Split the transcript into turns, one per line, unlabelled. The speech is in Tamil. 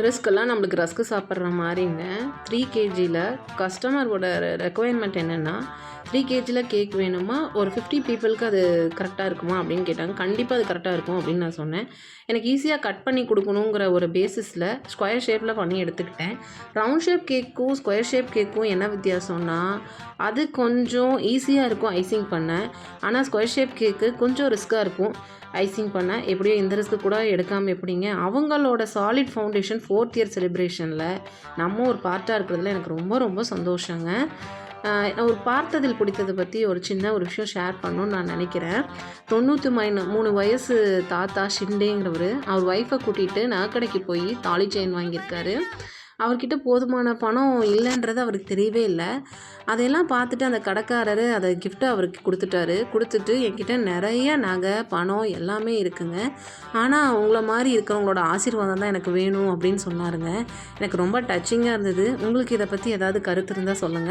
ரிஸ்க்கெல்லாம் நம்மளுக்கு ரஸ்க்கு சாப்பிட்ற மாதிரிங்க. 3 கேஜியில் கஸ்டமரோட ரெக்குவயர்மெண்ட் என்னென்னா, 3 கேஜியில் கேக் வேணுமா, ஒரு 50 பீப்புளுக்கு அது கரெக்டாக இருக்குமா அப்படின்னு கேட்டாங்க. கண்டிப்பாக அது கரெக்டாக இருக்கும் அப்படின்னு நான் சொன்னேன். எனக்கு ஈஸியாக கட் பண்ணி கொடுக்கணுங்கிற ஒரு பேசிஸில் ஸ்கொயர் ஷேப்பில் பண்ணி எடுத்துக்கிட்டேன். ரவுண்ட் ஷேப் கேக்கும் ஸ்கொயர் ஷேப் கேக்கும் என்ன வித்தியாசம்னா, அது கொஞ்சம் ஈஸியாக இருக்கும் ஐசிங் பண்ண. ஆனால் ஸ்கொயர் ஷேப் கேக்கு கொஞ்சம் ரிஸ்க்காக இருக்கும் ஐசிங் பண்ண. எப்படியோ இந்த ரிஸ்க்கு கூட எடுக்காமல் எப்படிங்க, அவங்களோட சாலிட் ஃபவுண்டேஷன் 4th இயர் செலிப்ரேஷனில் நம்ம ஒரு பார்ட்டாக இருக்கிறதுல எனக்கு ரொம்ப ரொம்ப சந்தோஷங்க. ஒரு பார்த்ததில் பிடித்ததை பற்றி ஒரு சின்ன ஒரு விஷயம் ஷேர் பண்ணணும்னு நான் நினைக்கிறேன். 93 வயசு தாத்தா ஷிண்டேங்கிறவர் அவர் ஒய்ஃபை கூட்டிகிட்டு நகைக்கடைக்கு போய் தாலி செயின் வாங்கியிருக்காரு. அவர்கிட்ட போதுமான பணம் இல்லைன்றது அவருக்கு தெரியவே இல்லை. அதையெல்லாம் பார்த்துட்டு அந்த கடைக்காரர் அதை கிஃப்ட்டை அவருக்கு கொடுத்துட்டு என்கிட்ட நிறைய நகை பணம் எல்லாமே இருக்குங்க, ஆனால் உங்களை மாதிரி இருக்கிறவங்களோட ஆசீர்வாதம் தான் எனக்கு வேணும் அப்படின்னு சொன்னாருங்க. எனக்கு ரொம்ப டச்சிங்காக இருந்தது. உங்களுக்கு இதை பற்றி ஏதாவது கருத்து இருந்தால் சொல்லுங்கள்.